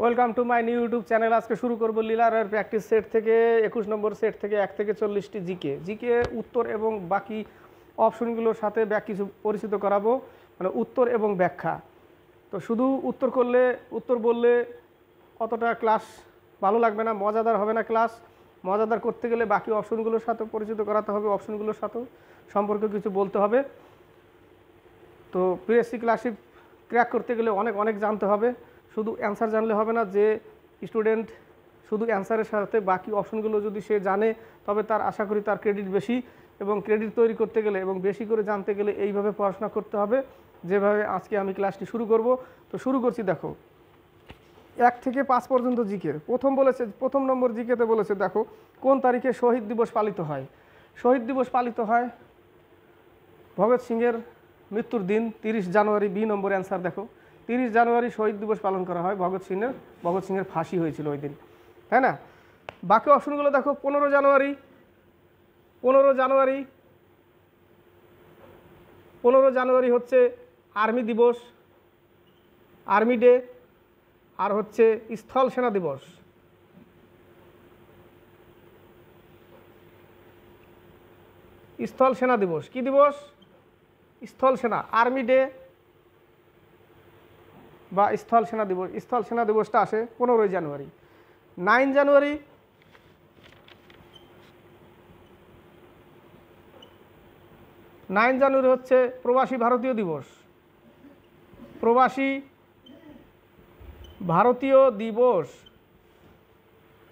Welcome to my new YouTube channel. আজকে শুরু করব লীলার প্র্যাকটিস সেট থেকে 21 নম্বর সেট থেকে 1 থেকে 40টি জিকে উত্তর এবং বাকি অপশনগুলোর সাথে কিছু পরিচিত করাবো, মানে উত্তর এবং ব্যাখ্যা। তো শুধু উত্তর বললে অতটা ক্লাস ভালো লাগবে না, মজাদার হবে না ক্লাস। মজাদার করতে গেলে বাকি অপশনগুলোর সাথে পরিচিত করাতে হবে, অপশনগুলোর সাথেও সম্পর্কে কিছু বলতে হবে। তো পিএসসি ক্লাসিক ক্র্যাক করতে গেলে অনেক জানতে হবে, শুধু অ্যান্সার জানলে হবে না। যে স্টুডেন্ট শুধু অ্যান্সারের সাথে বাকি অপশনগুলো যদি সে জানে, তবে তার আশা করি তার ক্রেডিট বেশি, এবং ক্রেডিট তৈরি করতে গেলে এবং বেশি করে জানতে গেলে এইভাবে পড়াশোনা করতে হবে, যেভাবে আজকে আমি ক্লাসটি শুরু করব। তো শুরু করছি। দেখো 1 থেকে 5 পর্যন্ত জিকে। প্রথম নম্বর জিকেতে বলেছে, দেখো কোন তারিখে শহীদ দিবস পালিত হয়। শহীদ দিবস পালিত হয় ভগৎ সিংয়ের মৃত্যুর দিন 30 জানুয়ারি। B number answer. দেখো 30 জানুয়ারি শহীদ দিবস পালন করা হয়। ভগৎ সিংয়ের ফাঁসি হয়েছিল ওই দিন, তাই না? বাকি অপশনগুলো দেখো। 15 জানুয়ারি হচ্ছে আর্মি দিবস, আর্মি ডে। আর হচ্ছে স্থল সেনা দিবস। স্থল সেনা দিবস কি দিবস? স্থল সেনা, আর্মি ডে বা স্থল সেনা দিবস। স্থল সেনা দিবসটা আসে 15 জানুয়ারি। 9 জানুয়ারি হচ্ছে প্রবাসী ভারতীয় দিবস। প্রবাসী ভারতীয় দিবস।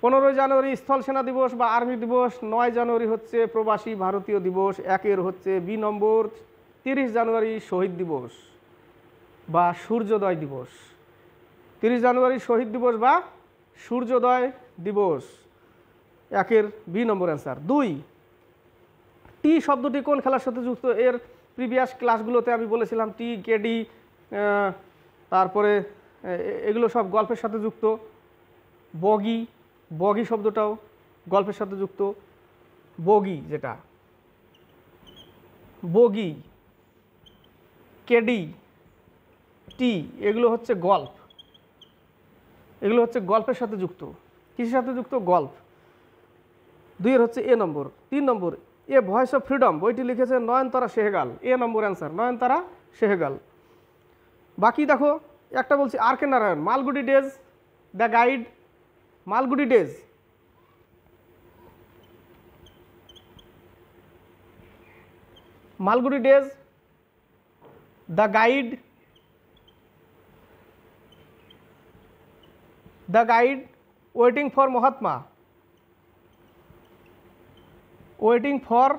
15 জানুয়ারি স্থল সেনা দিবস বা আর্মি দিবস। 9 জানুয়ারি হচ্ছে প্রবাসী ভারতীয় দিবস। একের হচ্ছে বি নম্বর। 30 জানুয়ারি শহীদ দিবস বা সূর্যোদয় দিবস। 30 জানুয়ারি শহীদ দিবস বা সূর্যোদয় দিবস। একের বি নম্বর অ্যান্সার। 2, টি শব্দটি কোন খেলার সাথে যুক্ত? এর প্রিভিয়াস ক্লাসগুলোতে আমি বলেছিলাম টি, কেডি, তারপরে এগুলো সব গল্পের সাথে যুক্ত। বগি শব্দটাও গল্পের সাথে যুক্ত। যেটা বগি, কেডি, টি, এগুলো হচ্ছে গল্প। এগুলো হচ্ছে গল্পের সাথে যুক্ত। কিসের সাথে যুক্ত? গল্প। 2 হচ্ছে A number. 3 number, A voice of freedom বইটি লিখেছে Nayantara Sahgal. A number answer, Nayantara Sahgal. বাকি দেখো, একটা বলছি R K Narayan, Malgudi Days, the Guide. Malgudi Days, the Guide, Waiting for Mahatma, Waiting for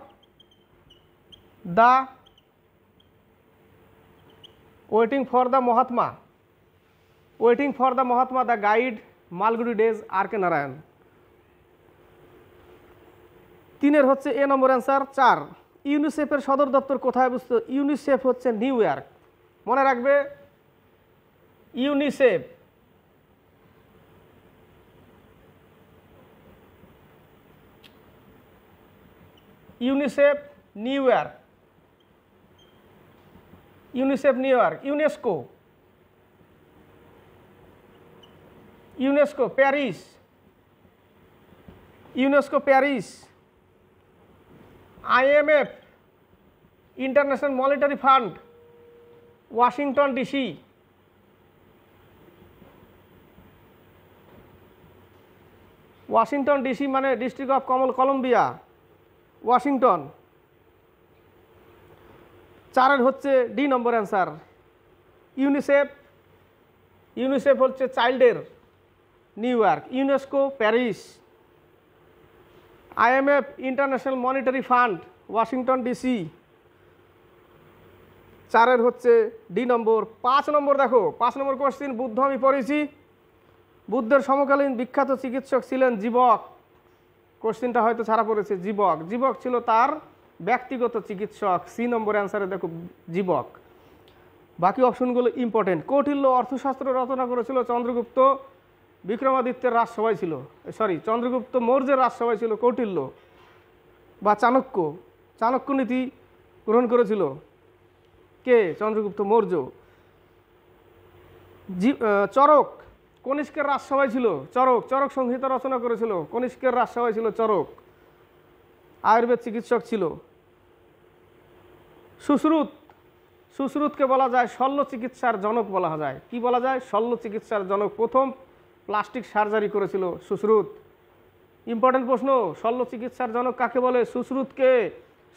the Mahatma, the Guide, Malgudi Days, R K Narayan. 3 হচ্ছে এ নম্বর অ্যান্সার। 4, ইউনিসেফের সদর দপ্তর কোথায় অবস্থিত? ইউনিসেফ হচ্ছে নিউ ইয়র্ক। মনে রাখবে, UNICEF New York. UNESCO Paris. IMF, International Monetary Fund, Washington DC. মানে ডিস্ট্রিক্ট অফ কলম্বিয়া, ওয়াশিংটন। 4 হচ্ছে ডি নম্বর অ্যান্সার। ইউনিসেফ হচ্ছে চাইল্ডের, New York. UNESCO Paris. IMF International Monetary Fund, Washington DC. 4 হচ্ছে D নম্বর। 5 নম্বর দেখো, 5 নম্বর question. Buddha আমি পড়েছি। বুদ্ধের সমকালীন বিখ্যাত চিকিৎসক ছিলেন জীবক। কোশ্চিনটা হয়তো ছাড়া পড়েছে। জীবক ছিল তার ব্যক্তিগত চিকিৎসক। সি নম্বর অ্যান্সারে দেখো জীবক। বাকি অপশনগুলো ইম্পর্টেন্ট। কৌটিল্য অর্থশাস্ত্র রচনা করেছিল চন্দ্রগুপ্ত বিক্রমাদিত্যের রাজসভায় ছিল, চন্দ্রগুপ্ত মৌর্যের রাজসভায় ছিল কৌটিল্য বা চাণক্য নীতি গ্রহণ করেছিল কে? চন্দ্রগুপ্ত মৌর্য। চরক কনিষ্কের রাজসভায় ছিল চরক, চরক সংহিতা রচনা করেছিল, কনিষ্কের রাজসভায় ছিল চরক, আয়ুর্বেদ চিকিৎসক ছিল। সুশ্রুত, সুশ্রুতকে বলা যায় শল্য চিকিৎসার জনক বলা যায়। কি বলা যায়? শল্য চিকিৎসার জনক। প্রথম প্লাস্টিক সার্জারি করেছিল সুশ্রুত। ইম্পর্টেন্ট প্রশ্ন, শল্য চিকিৎসার জনক কাকে বলে? সুশ্রুতকে।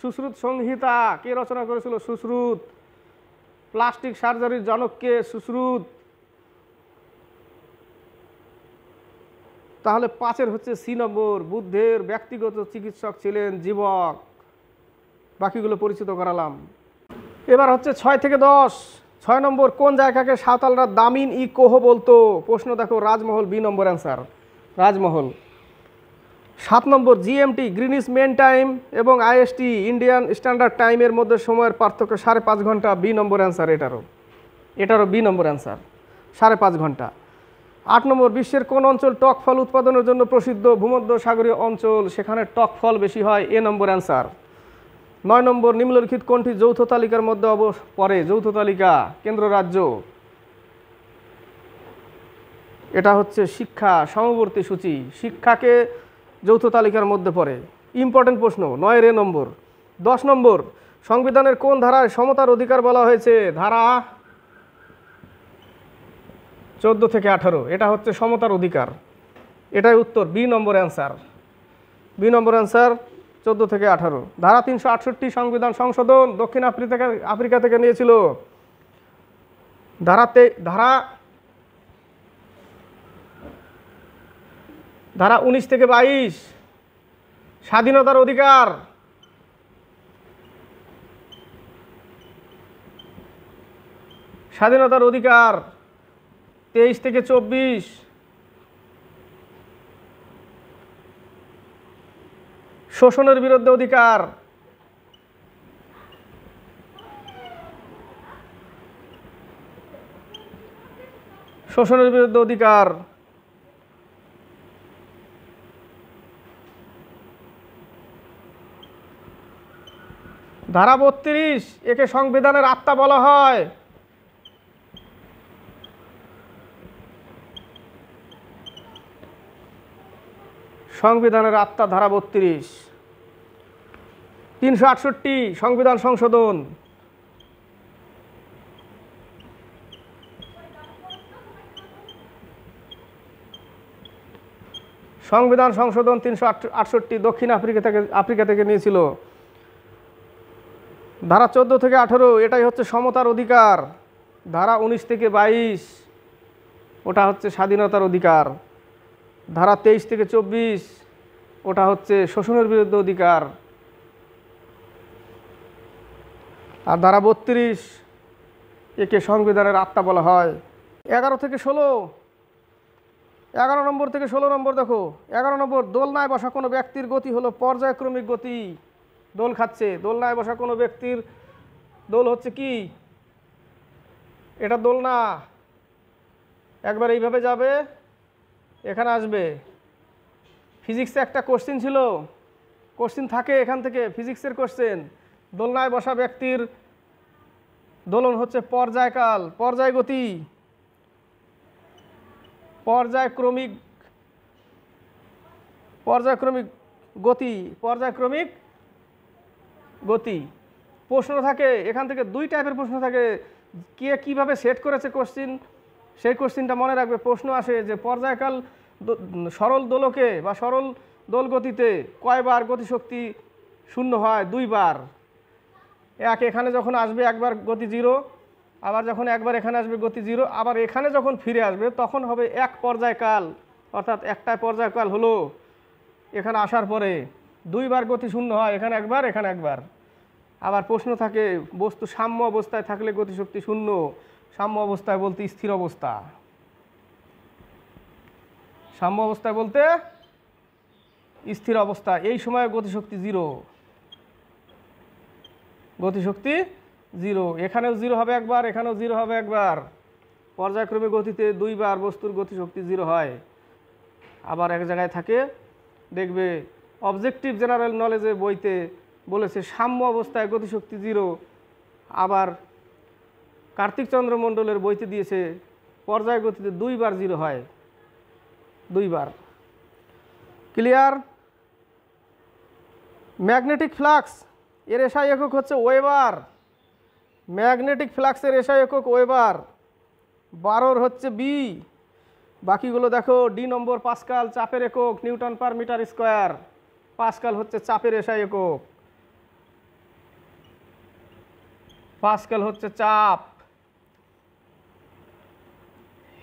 সুশ্রুত সংহিতা কে রচনা করেছিল? সুশ্রুত। প্লাস্টিক সার্জারির জনক কে? সুশ্রুত। তাহলে 5-এর হচ্ছে সি নম্বর। বুদ্ধের ব্যক্তিগত চিকিৎসক ছিলেন জীবক। বাকিগুলো পরিচিত করালাম। এবার হচ্ছে 6 থেকে 10। 6 নম্বর, কোন জায়গাকে সাঁওতালরা দামিন ই কোহ বলতো? প্রশ্ন দেখো, রাজমহল। বি নম্বর অ্যান্সার, রাজমহল। 7 নম্বর, জিএমটি গ্রিনিচ মেন টাইম এবং আইএসটি ইন্ডিয়ান স্ট্যান্ডার্ড টাইমের মধ্যে সময়ের পার্থক্য 5.5 ঘন্টা। B number answer. এটারও বি নম্বর অ্যান্সার, 5.5 ঘন্টা। 8 নম্বর, বিশ্বের কোন অঞ্চল টক ফল উৎপাদনের জন্য প্রসিদ্ধ? ভূমধ্য সাগরীয় অঞ্চল, সেখানে টক ফল বেশি হয়। এ নম্বর অ্যান্সার। 9 নম্বর, নিম্নলিখিত কোনটি যৌথ তালিকার মধ্যে পড়ে? যৌথ তালিকা, কেন্দ্র রাজ্য। এটা হচ্ছে শিক্ষা সমবর্তী সূচি, শিক্ষাকে যৌথ তালিকার মধ্যে পড়ে। ইম্পর্টেন্ট প্রশ্ন, 9-এর এ নম্বর। 10 নম্বর, সংবিধানের কোন ধারায় সমতার অধিকার বলা হয়েছে? ধারা 14 থেকে 18। এটা হচ্ছে সমতার অধিকার। এটাই উত্তর, B number answer. B number answer, 14 থেকে 18। ধারা 368 সংবিধান সংশোধন দক্ষিণ আফ্রিকা থেকে নিয়েছিল। ধারা 19 থেকে 22 স্বাধীনতার অধিকার। স্বাধীনতার অধিকার 23 থেকে 24 শোষণের বিরুদ্ধে অধিকার। শোষণের বিরুদ্ধে অধিকার। ধারা 32, একে সংবিধানের আত্মা বলা হয়। সংবিধানের আত্মা ধারা 32। 368 সংবিধান সংশোধন। সংবিধান সংশোধন 368 দক্ষিণ আফ্রিকা থেকে নিয়েছিল। ধারা 14 থেকে 18 এটাই হচ্ছে সমতার অধিকার। ধারা 19 থেকে 22 ওটা হচ্ছে স্বাধীনতার অধিকার। ধারা 23 থেকে 24 ওটা হচ্ছে শোষণের বিরুদ্ধে অধিকার। আর ধারা 32 একে সংবিধানের আত্মা বলা হয়। 11 থেকে 16, 11 নম্বর থেকে 16 নম্বর দেখো। 11 নম্বর, দোলনায় বসা কোনো ব্যক্তির গতি হলো পর্যায়ক্রমিক গতি। দোল খাচ্ছে, দোলনায় বসা কোনো ব্যক্তির দোল হচ্ছে কি? এটা দোলনা। একবার এইভাবে যাবে, এখানে আসবে। ফিজিক্সে একটা কোশ্চেন ছিল, কোশ্চেন থাকে এখান থেকে, ফিজিক্সের কোশ্চেন। দোলনায় বসা ব্যক্তির দোলন হচ্ছে পর্যায়কাল, পর্যায়গতি, পর্যায়ক্রমিক গতি, পর্যায়ক্রমিক গতি। প্রশ্ন থাকে এখান থেকে, 2 টাইপের প্রশ্ন থাকে। কে কিভাবে সেট করেছে কোশ্চেন, সেই কোশ্চেনটা মনে রাখবে। প্রশ্ন আসে যে পর্যায়কাল সরল দোলকে বা সরল দোল গতিতে কয়বার গতিশক্তি শূন্য হয়? 2 বার। এখানে যখন আসবে একবার গতি 0, আবার যখন একবার এখানে আসবে গতি 0, আবার এখানে যখন ফিরে আসবে তখন হবে 1 পর্যায়কাল। অর্থাৎ একটাই পর্যায়কাল হলো। এখানে আসার পরে 2 বার গতি শূন্য হয়, এখানে একবার, এখানে একবার। আবার প্রশ্ন থাকে, বস্তু সাম্য অবস্থায় থাকলে গতিশক্তি শূন্য। সাম্য অবস্থায় বলতে স্থির অবস্থা। সাম্য অবস্থায় বলতে স্থির অবস্থা। এই সময় গতিশক্তি 0, গতিশক্তি 0। এখানেও 0 হবে একবার, এখানেও 0 হবে একবার। পর্যায়ক্রমিক গতিতে 2 বার বস্তুর গতিশক্তি 0 হয়। আবার এক জায়গায় থাকে, দেখবে অবজেক্টিভ জেনারেল নলেজে বইতে বলেছে সাম্য অবস্থায় গতিশক্তি 0। আবার কার্তিক চন্দ্র মণ্ডলের বইতে দিয়েছে পর্যায় গতিতে 2 বার 0 হয়, 2 বার। ক্লিয়ার? ম্যাগনেটিক ফ্লাক্স এর এসআই একক হচ্ছে ওয়েবার, ম্যাগনেটিক ফ্লাক্সের এসআই একক ওয়েবার। 12 হচ্ছে বি, বাকিগুলো দেখো। ডি নম্বর পাস্কাল, চাপের একক newton per metre square. Pascal হচ্ছে চাপের এসআই একক, পাস্কাল হচ্ছে চাপ।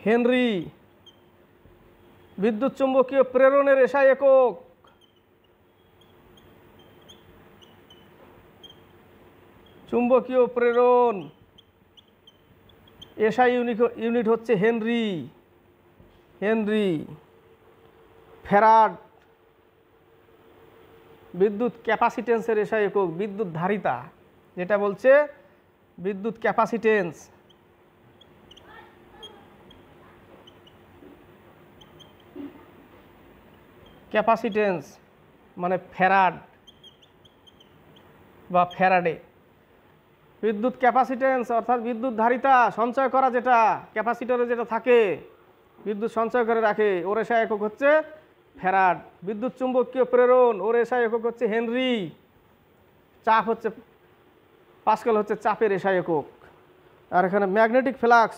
হেনরি বিদ্যুৎ চুম্বকীয় প্রেরণের এসআই একক, চুম্বকীয় প্রেরণ এসআই ইউনিট হচ্ছে হেনরি, হেনরি। ফ্যারাড বিদ্যুৎ ক্যাপাসিটেন্সের এসআই একক, বিদ্যুৎ ধারিতা, যেটা বলছে বিদ্যুৎ ক্যাপাসিটেন্স। ক্যাপাসিটেন্স মানে ফ্যারাড বা ফ্যারাডে। বিদ্যুৎ ক্যাপাসিটেন্স অর্থাৎ বিদ্যুৎ ধারিতা, সঞ্চয় করা, যেটা ক্যাপাসিটরে যেটা থাকে বিদ্যুৎ সঞ্চয় করে রাখে, ওর এসআই একক হচ্ছে ফ্যারাড। বিদ্যুৎ চুম্বকীয় প্রেরণ, ওর এসআই একক হচ্ছে হেনরি। চাপ হচ্ছে পাস্কাল, হচ্ছে চাপের এসআই একক। আর এখানে ম্যাগনেটিক ফ্লাক্স,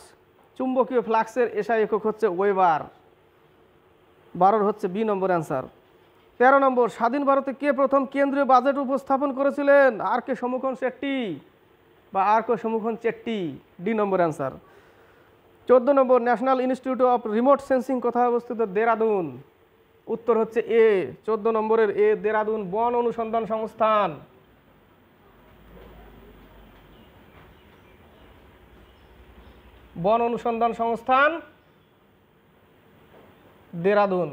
চুম্বকীয় ফ্লাক্সের এসআই একক হচ্ছে ওয়েবার। 12 হচ্ছে বি নম্বর অ্যান্সার। 13 নম্বর, স্বাধীন ভারতে কে প্রথম কেন্দ্রীয় বাজেট উপস্থাপন করেছিলেন? আর কে সমুখন শেট্টি বা R K Shanmukham Chetty, D number answer. 14 number, national institute of remote sensing কোথায় অবস্থিত? দেরাদুন। উত্তর হচ্ছে এ, 14 নম্বরের এ, দেরাদুন বন অনুসন্ধান সংস্থান। বন অনুসন্ধান সংস্থান দেরাদুন।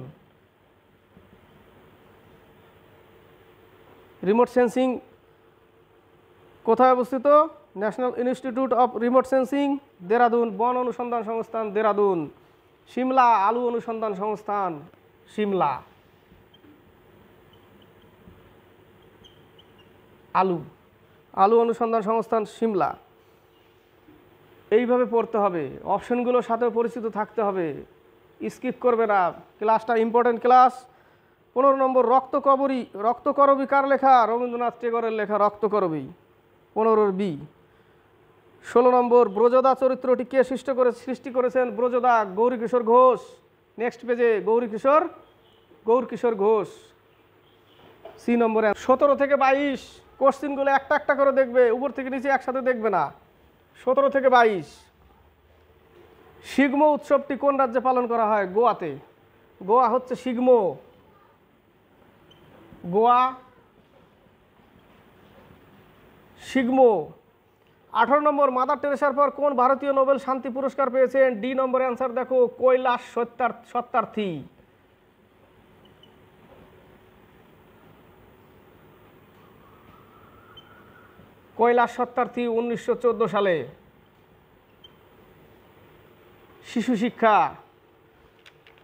রিমোট সেন্সিং কোথায় অবস্থিত? National institute of remote sensing Dehradun, বন অনুসন্ধান সংস্থান দেরাদুন। সিমলা আলু অনুসন্ধান সংস্থান, সিমলা। আলু আলু অনুসন্ধান সংস্থান সিমলা। এইভাবে পড়তে হবে, অপশনগুলোর সাথেও পরিচিত থাকতে হবে, স্কিপ করবে না। ক্লাসটা ইম্পর্টেন্ট ক্লাস। 15 নম্বর, রক্তকরবী কার লেখা? রবীন্দ্রনাথ টেগরের লেখা রক্তকরবী, 15 বি। 16 নম্বর, ব্রজদা চরিত্রটি কে সৃষ্টি করেছেন? ব্রজদা গৌরীকিশোর ঘোষ। নেক্সট পেজে গৌরকিশোর ঘোষ, সি নম্বর। 17 থেকে 22 কোশ্চিনগুলো একটা একটা করে দেখবে, উপর থেকে নিচে একসাথে দেখবে না। 17 থেকে 22, শিগমো উৎসবটি কোন রাজ্যে পালন করা হয়? গোয়াতে। গোয়া হচ্ছে শিগমো, গোয়া শিগমো। 18 নম্বর, মাদার টেরেসার পর কোন ভারতীয় নোবেল শান্তি পুরস্কার পেয়েছেন? ডি নম্বর অ্যান্সার দেখো, কৈলাস সত্যার্থী। কৈলাস সত্যার্থী 1914 সালে। শিশু শিক্ষা,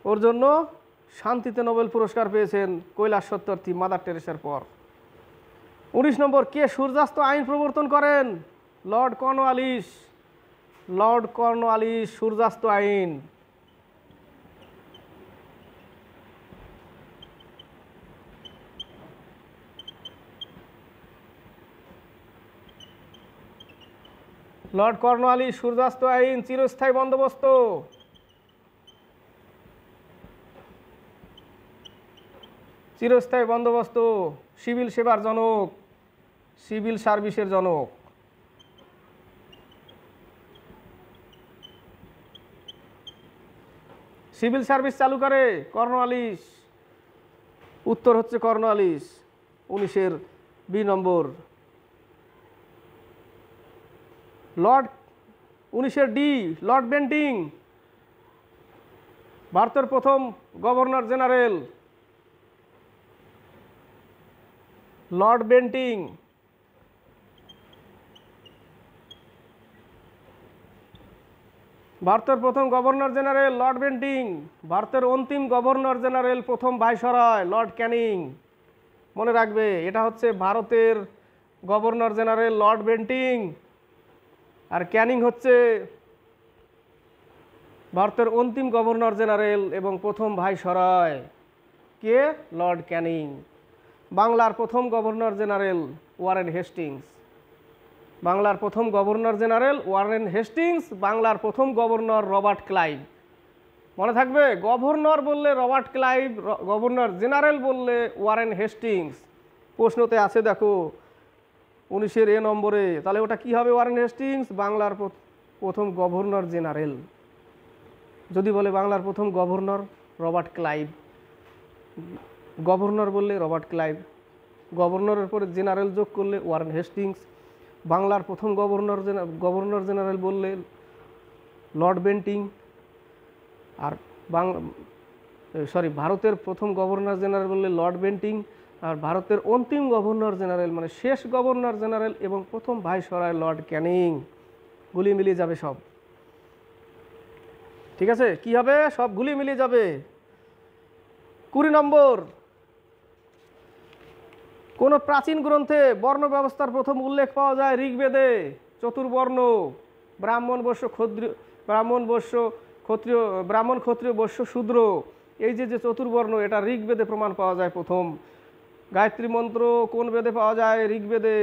ওর জন্য শান্তিতে নোবেল পুরস্কার পেয়েছেন কৈলাস সত্যার্থী, মাদার টেরেসার পর। 19 নম্বর, কে সূর্যাস্ত আইন প্রবর্তন করেন? Lord Cornwallis. লর্ড কর্নওয়ালিস সূর্যাস্ত আইন। লর্ড কর্নওয়ালিস সূর্যাস্ত আইন, চিরস্থায়ী বন্দোবস্ত। চিরস্থায়ী বন্দোবস্ত, সিভিল সেবার জনক, সিভিল সার্ভিসের জনক। সিভিল সার্ভিস চালু করে কর্নওয়ালিস। উত্তর হচ্ছে কর্নওয়ালিস, 19 বি নম্বর। 19 ডি, লর্ড বেন্টিং ভারতের প্রথম গভর্নর জেনারেল। Lord Bentinck. ভারতের প্রথম গভর্নর জেনারেল লর্ড বেন্টিং। ভারতের অন্তিম গভর্নর জেনারেল প্রথম ভাইসরয় লর্ড ক্যানিং। মনে রাখবে, এটা হচ্ছে ভারতের গভর্নর জেনারেল লর্ড বেন্টিং, আর ক্যানিং হচ্ছে ভারতের অন্তিম গভর্নর জেনারেল এবং প্রথম ভাইসরয় কে? লর্ড ক্যানিং। বাংলার প্রথম গভর্নর জেনারেল ওয়ারেন হেস্টিংস। বাংলার প্রথম গভর্নর জেনারেল ওয়ারেন হেস্টিংস। বাংলার প্রথম গভর্নর রবার্ট ক্লাইভ। মনে থাকবে, গভর্নর বললে রবার্ট ক্লাইভ, গভর্নর জেনারেল বললে ওয়ারেন হেস্টিংস। প্রশ্নতে আছে দেখো 19-এর এ নম্বরে, তাহলে ওটা কি হবে? Warren Hastings. বাংলার প্রথম গভর্নর জেনারেল। যদি বলে বাংলার প্রথম গভর্নর রবার্ট ক্লাইভ, গভর্নর বললে রবার্ট ক্লাইভ, গভর্নরের পরে জেনারেল যোগ করলে ওয়ারেন হেস্টিংস। বাংলার প্রথম গভর্নর জেনারেল বললে লর্ড বেন্টিং। আর ভারতের প্রথম গভর্নর জেনারেল বললে লর্ড বেন্টিং। আর ভারতের অন্তিম গভর্নর জেনারেল মানে শেষ গভর্নর জেনারেল এবং প্রথম ভাইসরয় লর্ড ক্যানিং। গুলিয়ে মিলিয়ে যাবে সব, ঠিক আছে? কি হবে? সব গুলিয়ে মিলিয়ে যাবে। 20 নম্বর, কোন প্রাচীন গ্রন্থে বর্ণ ব্যবস্থার প্রথম উল্লেখ পাওয়া যায় ঋগ্বেদে? চতুর্বর্ণ, ব্রাহ্মণ, বৈশ্য, ক্ষত্রিয়, ব্রাহ্মণ, ক্ষত্রিয়, বৈশ্য, শূদ্র। এই যে চতুর্বর্ণ, এটা ঋগ্বেদে প্রমাণ পাওয়া যায় প্রথম। গায়ত্রী মন্ত্র কোন বেদে পাওয়া যায়? ঋগ্বেদে।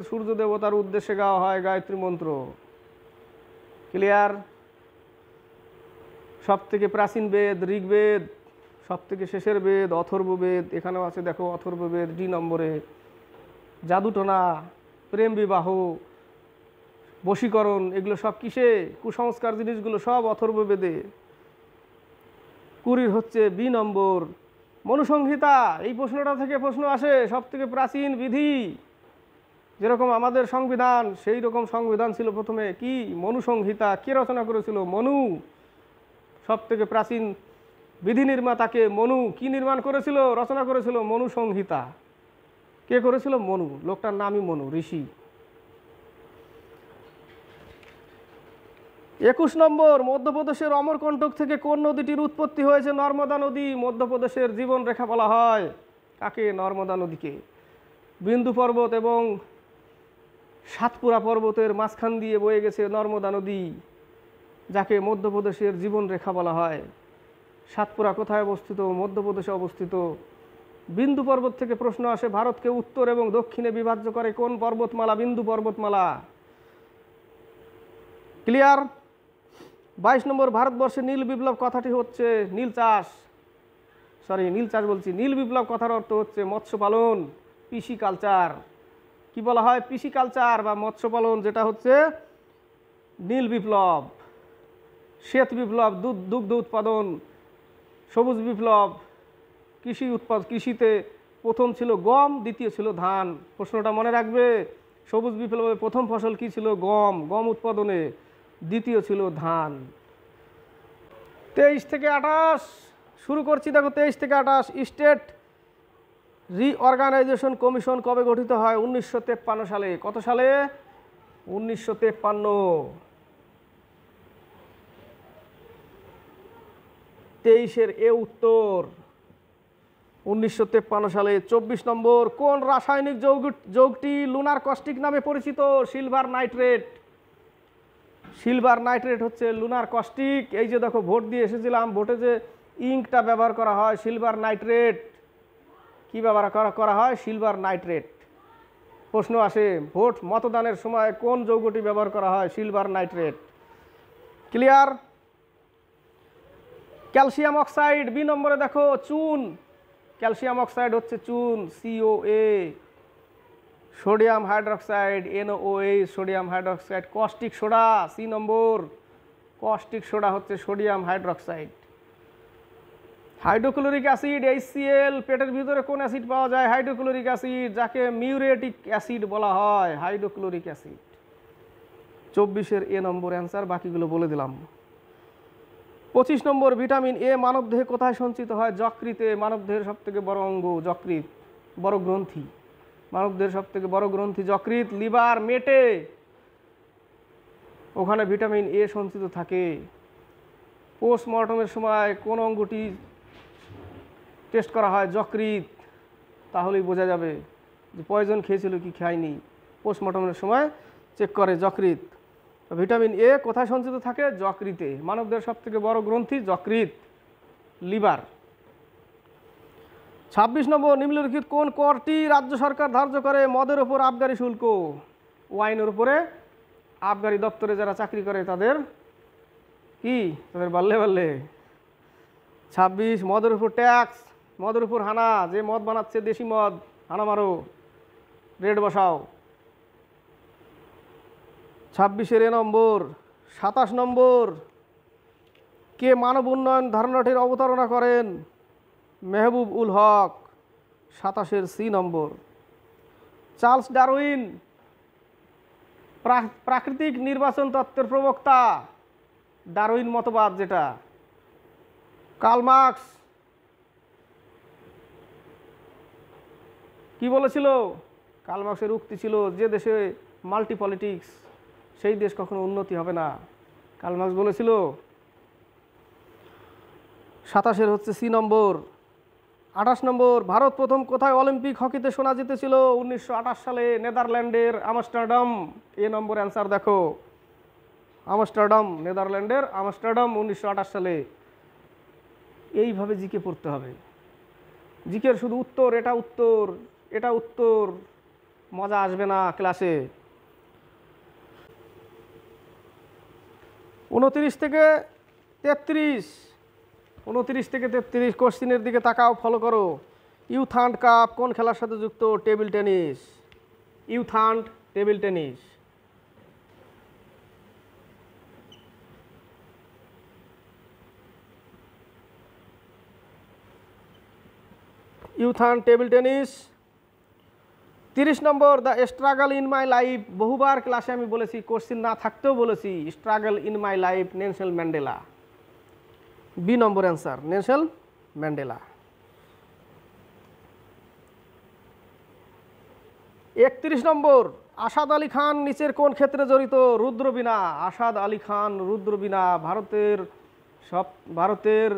সূর্য দেবতার উদ্দেশ্যে গাওয়া হয় গায়ত্রী মন্ত্র। ক্লিয়ার? সব থেকে প্রাচীন বেদ ঋগ্বেদ, সব থেকে শেষের বেদ অথর্ববেদ। এখানেও আছে দেখো অথর্ববেদ ডি নম্বরে। জাদুটোনা, প্রেম বিবাহ, বশীকরণ, এগুলো সব কিসে? কুসংস্কার জিনিসগুলো সব অথর্ববেদে। 20 হচ্ছে বি নম্বর, মনুসংহিতা। এই প্রশ্নটা থেকে প্রশ্ন আসে। সব থেকে প্রাচীন বিধি, যেরকম আমাদের সংবিধান, সেই রকম সংবিধান ছিল প্রথমে কি? মনুসংহিতা। কে রচনা করেছিল? মনু। সব থেকে প্রাচীন বিধি নির্মাতাকে মনু। কি নির্মাণ করেছিল? রচনা করেছিল মনুসংহিতা। কে করেছিল? মনু। লোকটার নামই মনু, ঋষি। 21 নম্বর, মধ্যপ্রদেশের অমরকণ্টক থেকে কোন নদীটির উৎপত্তি হয়েছে? নর্মদা নদী। মধ্যপ্রদেশের জীবন রেখা বলা হয় কাকে? নর্মদা নদীকে। বিন্দু পর্বত এবং সাতপুরা পর্বতের মাঝখান দিয়ে বয়ে গেছে নর্মদা নদী, যাকে মধ্যপ্রদেশের জীবন রেখা বলা হয়। সাতপুরা কোথায় অবস্থিত? মধ্যপ্রদেশে অবস্থিত। বিন্দু পর্বত থেকে প্রশ্ন আসে, ভারতকে উত্তর এবং দক্ষিণে বিভাজ্য করে কোন পর্বতমালা? বিন্দু পর্বতমালা। ক্লিয়ার? 22 নম্বর, ভারতবর্ষে নীল বিপ্লব কথাটি হচ্ছে নীল চাষ বলছি, নীল বিপ্লব কথার অর্থ হচ্ছে মৎস্য পালন, পিসি কালচার। কি বলা হয়? পিসি কালচার বা মৎস্য পালন, যেটা হচ্ছে নীল বিপ্লব। শ্বেত বিপ্লব দুগ্ধ উৎপাদন, সবুজ বিপ্লব কৃষিতে প্রথম ছিল গম, দ্বিতীয় ছিল ধান। প্রশ্নটা মনে রাখবে। সবুজ বিপ্লবে প্রথম ফসল কি ছিল? গম উৎপাদনে। দ্বিতীয় ছিল ধান। 23 থেকে 28 শুরু করছি। দেখো 23 থেকে 28, স্টেট রিঅর্গানাইজেশন কমিশন কবে গঠিত হয়? 1953 সালে। কত সালে? 1953। 23-এর এ উত্তর 1953 সালে। 24 নম্বর, কোন রাসায়নিক যৌগটি লুনার কস্টিক নামে পরিচিত? Silver nitrate. সিলভার নাইট্রেট হচ্ছে লুনার কস্টিক। এই যে দেখো ভোট দিয়ে এসেছিলাম, ভোটে যে ইঙ্কটা ব্যবহার করা হয় সিলভার নাইট্রেট। কি ব্যবহার করা হয়? Silver nitrate. প্রশ্ন আসে, ভোট মতদানের সময় কোন যৌগটি ব্যবহার করা হয়? Silver nitrate. Clear? Calcium oxide B নম্বরে দেখো চুন। ক্যালসিয়াম অক্সাইড হচ্ছে চুন, COA। Sodium hydroxide, NOH, sodium hydroxide. Caustic soda C number, caustic soda হচ্ছে sodium hydroxide. Hydrochloric acid HCl। পেটের ভিতরে কোন অ্যাসিড পাওয়া যায়? হাইড্রোক্লোরিক অ্যাসিড, যাকে মিউরেটিক অ্যাসিড বলা হয়। Hydrochloric acid. 24-এর এ নম্বর অ্যান্সার, বাকিগুলো বলে দিলাম। 25 নম্বর, ভিটামিন A মানবদেহে কোথায় সঞ্চিত হয়? যকৃতে। মানবদেহের সবথেকে বড় অঙ্গ যকৃৎ, বড় গ্রন্থি। মানবদেহের সবথেকে বড় গ্রন্থি যকৃৎ। লিভার, মেটে, ওখানে ভিটামিন A সঞ্চিত থাকে। পোস্টমর্টমের সময় কোন অঙ্গটি টেস্ট করা হয়? যকৃৎ। তাহলেই বোঝা যাবে যে পয়জন খেয়েছিল কি খায়নি। পোস্টমর্টমের সময় চেক করে যকৃৎ। ভিটামিন এ কোথায় সঞ্চিত থাকে? যকৃতে। মানবদেহের সবথেকে বড় গ্রন্থি যকৃৎ, লিভার। 26 নম্বর, নিম্নলিখিত কোন করটি রাজ্য সরকার ধার্য করে মদের ওপর আবগারি শুল্ক? ওয়াইনের উপরে আবগারি দপ্তরে যারা চাকরি করে তাদের কি, তাদের বাল্লে বাল্লে। 26, মদের উপর ট্যাক্স, মদের উপর হানা, যে মদ বানাচ্ছে দেশি মদ, হানা মারো, রেট বসাও। 26-এর এ নম্বর। 27 নম্বর, কে মানব উন্নয়ন ধারণাটির অবতারণা করেন? মেহবুব উল হক। 27-এর সি নম্বর। চার্লস ডারউইন প্রাকৃতিক নির্বাচন তত্ত্বের প্রবক্তা, ডারউইন মতবাদ যেটা। কার্ল মার্কস কি বলেছিল? কার্ল মার্কসের উক্তি ছিল, যে দেশে মাল্টি পলিটিক্স সেই দেশ কখনো উন্নতি হবে না, কার্ল মার্কস বলেছিল। 27-এর হচ্ছে সি নম্বর। 28 নম্বর, ভারত প্রথম কোথায় অলিম্পিক হকিতে সোনা জিতেছিল? 1928 সালে নেদারল্যান্ডের আমস্টারডাম। এ নম্বর অ্যান্সার দেখো, আমস্টারডাম, নেদারল্যান্ডের আমস্টারডাম, 1928 সালে। এইভাবে জিকে পড়তে হবে। জিকের শুধু উত্তর, এটা উত্তর, এটা উত্তর, মজা আসবে না ক্লাসে। 29 থেকে 33 কোশ্চিনের দিকে তাকাও, ফলো করো। ইউথান্ড কাপ কোন খেলার সাথে যুক্ত? Table tennis. ইউথান্ড টেবিল টেনিস। ইউথান্ড table tennis. 30 number, the struggle in my life. বহুবার ক্লাসে আমি বলেছি, কোশ্চিন না থাকতেও বলেছি, struggle in my life, Nelson Mandela. B number answer, Nelson Mandela. 31 number, Asad Ali Khan নিচের কোন ক্ষেত্রে জড়িত? রুদ্রবীণা। আসাদ আলী খান রুদ্রবীণা ভারতের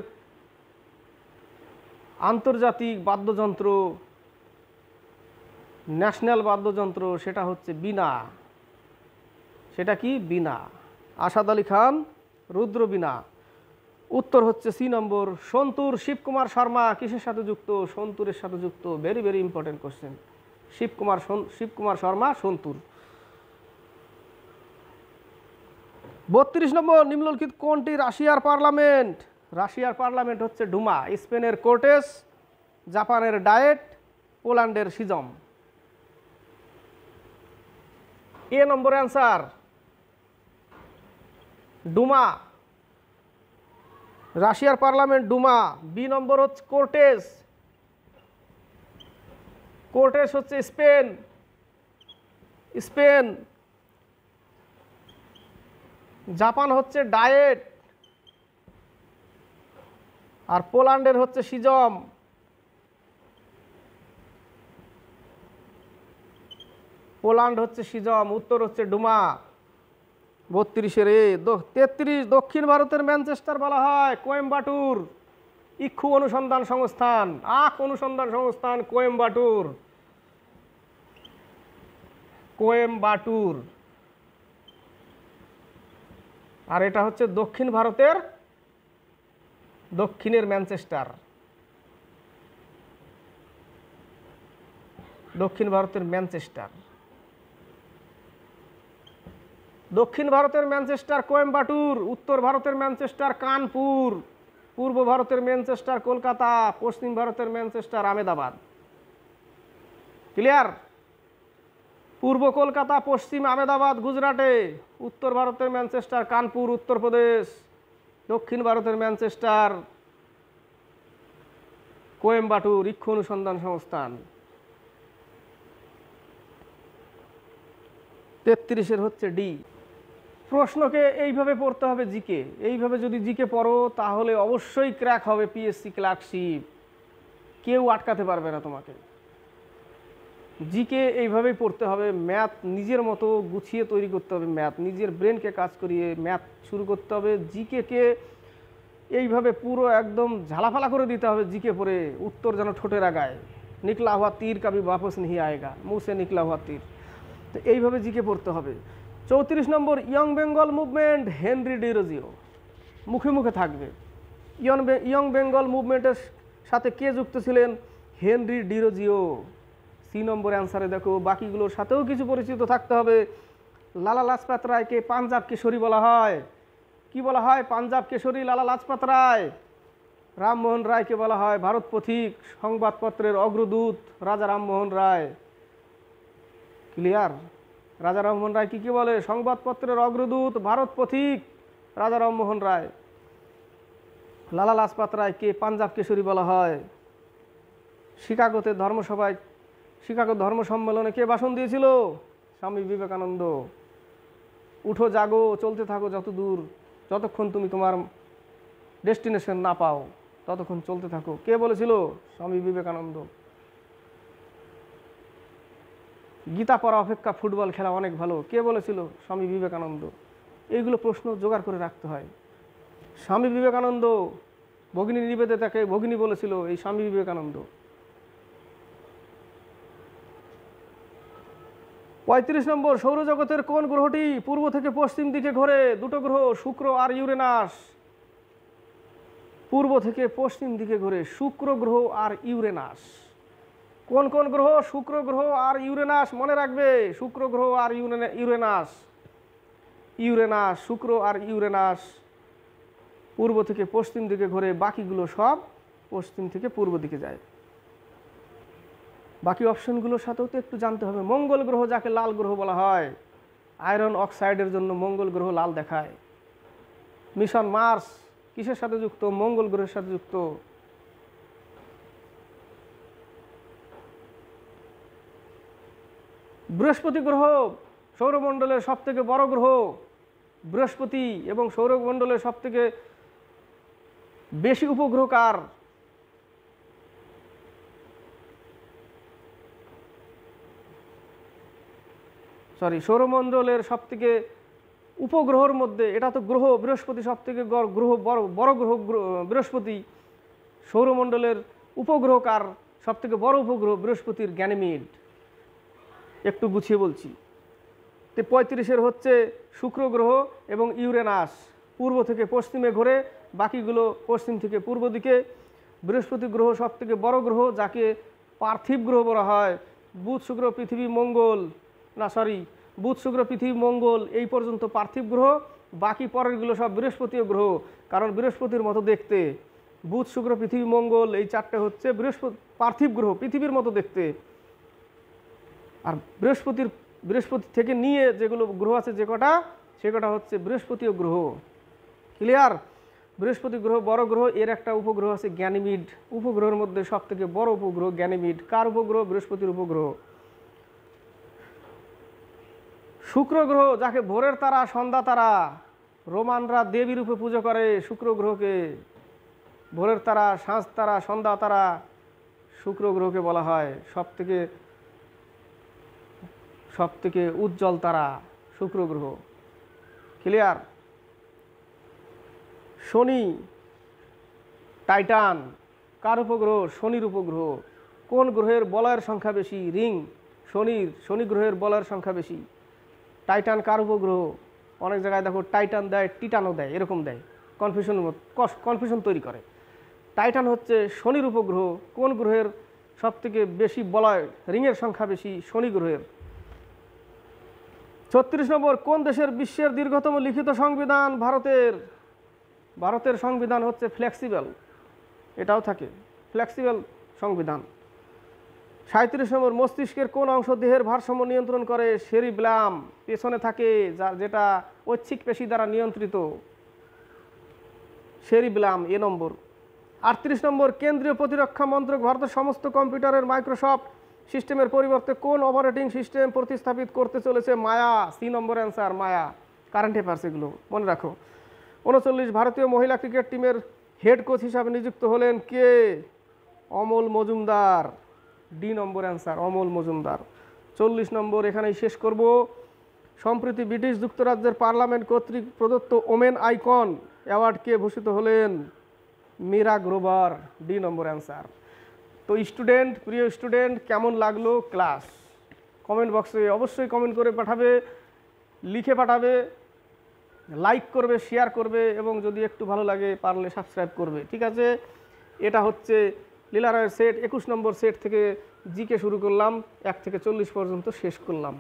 আন্তর্জাতিক বাদ্যযন্ত্র, ন্যাশনাল বাদ্যযন্ত্র, সেটা হচ্ছে বীণা। সেটা কি? বীণা। আসাদ আলী খান রুদ্রবীণা। উত্তর হচ্ছে সি নম্বর। সন্তুর শিবকুমার শর্মা কিসের সাথে যুক্ত? সন্তুরের সাথে যুক্ত। Very very important question. Shivkumar Sharma santoor. 32 number, নিম্নলিখিত কোনটি রাশিয়ার পার্লামেন্ট? রাশিয়ার পার্লামেন্ট হচ্ছে ডুমা। স্পেনের কোর্টেস, জাপানের ডায়েট, পোল্যান্ডের সিজম। এ নম্বর অ্যান্সার, ডুমা। রাশিয়ার পার্লামেন্ট ডুমা। বি নম্বর হচ্ছে কোর্টেস। কোর্টেস হচ্ছে স্পেন। জাপান হচ্ছে ডায়েট, আর পোল্যান্ডের হচ্ছে সিজম। পোল্যান্ড হচ্ছে সিজম, উত্তর হচ্ছে ডুমা। 32-এর এ। 33, দক্ষিণ ভারতের ম্যানচেস্টার বলা হয় কোয়েম্বাটুর। ইক্ষু অনুসন্ধান সংস্থান, অনুসন্ধান সংস্থান কোয়েম্বাটুর। আর এটা হচ্ছে দক্ষিণ ভারতের দক্ষিণের ম্যানচেস্টার। দক্ষিণ ভারতের ম্যানচেস্টার। দক্ষিণ ভারতের ম্যানচেস্টার কোয়েম্বাটুর, উত্তর ভারতের ম্যানচেস্টার কানপুর, পূর্ব ভারতের ম্যানচেস্টার কলকাতা, পশ্চিম ভারতের ম্যানচেস্টার আহমেদাবাদ। ক্লিয়ার? পূর্ব কলকাতা, পশ্চিম আহমেদাবাদ গুজরাটে, উত্তর ভারতের ম্যানচেস্টার কানপুর উত্তরপ্রদেশ, দক্ষিণ ভারতের ম্যানচেস্টার কোয়েম্বাটুর ইক্ষু অনুসন্ধান সংস্থান। 33-এর হচ্ছে ডি। প্রশ্নকে এইভাবে পড়তে হবে জিকে। এইভাবে যদি জিকে পড়ো তাহলে অবশ্যই ক্র্যাক হবে পিএসসি ক্লার্কশিপ, কেউ আটকাতে পারবে না তোমাকে। জিকে এইভাবেই পড়তে হবে। ম্যাথ নিজের মতো গুছিয়ে তৈরি করতে হবে, ম্যাথ নিজের ব্রেনকে কাজ করিয়ে ম্যাথ শুরু করতে হবে। জিকেকে এইভাবে পুরো একদম ঝালাফালা করে দিতে হবে জিকে পড়ে, উত্তর যেন ঠোঁটের আগায়। নিকলা হুয়া তীর কবি वापस नहीं आएगा, মুঁহ সে নিকলা হুয়া তীর। তো এইভাবে জিকে পড়তে হবে। 34 number young Bengal movement, Henry Derozio, মুখে মুখে থাকবে। ইয়ং বেঙ্গল মুভমেন্টের সাথে কে যুক্ত ছিলেন? হেনরি ডিরোজিও। সি নম্বর অ্যান্সারে দেখো, বাকিগুলোর সাথেও কিছু পরিচিত থাকতে হবে। লালা লাজপত রায়কে পাঞ্জাব কেশরী বলা হয়। কি বলা হয়? পাঞ্জাব কেশরী লালা লাজপত রায়। রামমোহন রায়কে বলা হয় ভারত পথিক, সংবাদপত্রের অগ্রদূত রাজা রামমোহন রায়। ক্লিয়ার? রাজা রামমোহন রায় কি বলে? সংবাদপত্রের অগ্রদূত, ভারত পথিক রাজা রামমোহন রায়। লালা লাজপত রায়কে পাঞ্জাব কেশরী বলা হয়। শিকাগোতে শিকাগো ধর্ম সম্মেলনে কে ভাষণ দিয়েছিল? স্বামী বিবেকানন্দ। উঠো জাগো, চলতে থাকো যতক্ষণ তুমি তোমার ডেস্টিনেশন না পাও ততক্ষণ চলতে থাকো। কে বলেছিল? স্বামী বিবেকানন্দ। গীতা পড়া অপেক্ষা ফুটবল খেলা অনেক ভালো, কে বলেছিল? স্বামী বিবেকানন্দ। এইগুলো প্রশ্ন জোগাড় করে রাখতে হয়। স্বামী বিবেকানন্দ ভগিনী নিবেদিতাকে ভগিনী বলেছিল এই স্বামী বিবেকানন্দ। 35 নম্বর সৌরজগতের কোন গ্রহটি পূর্ব থেকে পশ্চিম দিকে ঘোরে? দুটো গ্রহ, শুক্র আর ইউরেনাস। পূর্ব থেকে পশ্চিম দিকে ঘোরে শুক্র গ্রহ আর ইউরেনাস। কোন কোন গ্রহ? শুক্র গ্রহ আর ইউরেনাস। মনে রাখবে, শুক্র গ্রহ আর ইউরেনাস। শুক্র আর ইউরেনাস পূর্ব থেকে পশ্চিম দিকে ঘোরে, বাকিগুলো সব পশ্চিম থেকে পূর্ব দিকে যায়। বাকি অপশনগুলোর সাথেও তো একটু জানতে হবে। মঙ্গল গ্রহ যাকে লাল গ্রহ বলা হয়, আয়রন অক্সাইডের জন্য মঙ্গল গ্রহ লাল দেখায়। মিশন মার্স কিসের সাথে যুক্ত? মঙ্গল গ্রহের সাথে যুক্ত। বৃহস্পতি গ্রহ সৌরমণ্ডলের সবথেকে বড় গ্রহ। বৃহস্পতি এবং সৌরমণ্ডলের সবথেকে বেশি উপগ্রহ কার? সৌরমণ্ডলের সবথেকে উপগ্রহের মধ্যে এটা তো গ্রহ, বৃহস্পতি সবথেকে বড় গ্রহ বৃহস্পতি। সৌরমণ্ডলের উপগ্রহ কার? সবথেকে বড় উপগ্রহ বৃহস্পতির, গ্যানিমিড। একটু গুছিয়ে বলছি। 35 হচ্ছে শুক্র গ্রহ এবং ইউরেনাস পূর্ব থেকে পশ্চিমে ঘোরে, বাকিগুলো পশ্চিম থেকে পূর্ব দিকে। বৃহস্পতি গ্রহ সবথেকে বড় গ্রহ, যাকে পার্থিব গ্রহ বলা হয়। বুধ শুক্র পৃথিবী মঙ্গল, বুধ শুক্র পৃথিবী মঙ্গল এই পর্যন্ত পার্থিব গ্রহ, বাকি পরেরগুলো সব বৃহস্পতীয় গ্রহ, কারণ বৃহস্পতির মতো দেখতে। বুধ শুক্র পৃথিবী মঙ্গল এই চারটে হচ্ছে পার্থিব গ্রহ, পৃথিবীর মতো দেখতে। আর বৃহস্পতি থেকে নিয়ে যেগুলো গ্রহ আছে সে কটা হচ্ছে বৃহস্পতীয় গ্রহ। ক্লিয়ার? বৃহস্পতি গ্রহ বড় গ্রহ, এর একটা উপগ্রহ আছে গ্যানিমিড। উপগ্রহের মধ্যে সবথেকে বড় উপগ্রহ গ্যানিমিড। কার উপগ্রহ? বৃহস্পতির উপগ্রহ। শুক্র গ্রহ যাকে ভোরের তারা, সন্ধ্যা তারা, রোমানরা দেবী রূপে পুজো করে শুক্র গ্রহকে। ভোরের তারা, সাঁঝ তারা, সন্ধ্যা তারা শুক্র গ্রহকে বলা হয়। সবথেকে উজ্জ্বল তারা শুক্র গ্রহ। ক্লিয়ার? শনি, টাইটান কার উপগ্রহ? শনির উপগ্রহ। কোন গ্রহের বলয়ের সংখ্যা বেশি? রিং শনি গ্রহের বলয়ের সংখ্যা বেশি। টাইটান কার উপগ্রহ? অনেক জায়গায় দেখো টাইটান দেয়, টিটানও দেয়, এরকম দেয়, কনফিউশন তৈরি করে। টাইটান হচ্ছে শনির উপগ্রহ। কোন গ্রহের সবথেকে বেশি বলয়, রিংয়ের সংখ্যা বেশি? শনি গ্রহের। 36 নম্বর কোন দেশের বিশ্বের দীর্ঘতম লিখিত সংবিধান? ভারতের সংবিধান হচ্ছে ফ্লেক্সিবল, এটাও থাকে ফ্লেক্সিবল সংবিধান। 37 নম্বর মস্তিষ্কের কোন অংশ দেহের ভারসাম্য নিয়ন্ত্রণ করে? সেরিব্লাম, পেছনে থাকে, যেটা ঐচ্ছিক পেশি দ্বারা নিয়ন্ত্রিত। সেরিব্লাম, এ নম্বর। 38 নম্বর কেন্দ্রীয় প্রতিরক্ষা মন্ত্রক ভারতের সমস্ত কম্পিউটারের মাইক্রোসফট সিস্টেমের পরিবর্তে কোন অপারেটিং সিস্টেম প্রতিস্থাপিত করতে চলেছে? মায়া। সি নম্বর অ্যান্সার, মায়া। কারেন্ট অ্যাফেয়ার্স এগুলো মনে রাখো। 39 ভারতীয় মহিলা ক্রিকেট টিমের হেড কোচ হিসাবে নিযুক্ত হলেন কে? Amal Majumdar. D number answer, Amal Majumdar. 40 নম্বর এখানেই শেষ করব। সম্প্রতি ব্রিটিশ যুক্তরাজ্যের পার্লামেন্ট কর্তৃক প্রদত্ত ওমেন আইকন অ্যাওয়ার্ড কে ভূষিত হলেন? Meera Grover. D number answer. তো প্রিয় স্টুডেন্ট, কেমন লাগলো ক্লাস? কমেন্ট বক্সে অবশ্যই কমেন্ট করে পাঠাবে। লিখে পাঠাবে, লাইক করবে, শেয়ার করবে এবং যদি একটু ভালো লাগে পারলে সাবস্ক্রাইব করবে। ঠিক আছে, এটা হচ্ছে লীলা রয়ের সেট 21 নম্বর সেট থেকে জিকে শুরু করলাম, 1 থেকে 40 পর্যন্ত শেষ করলাম।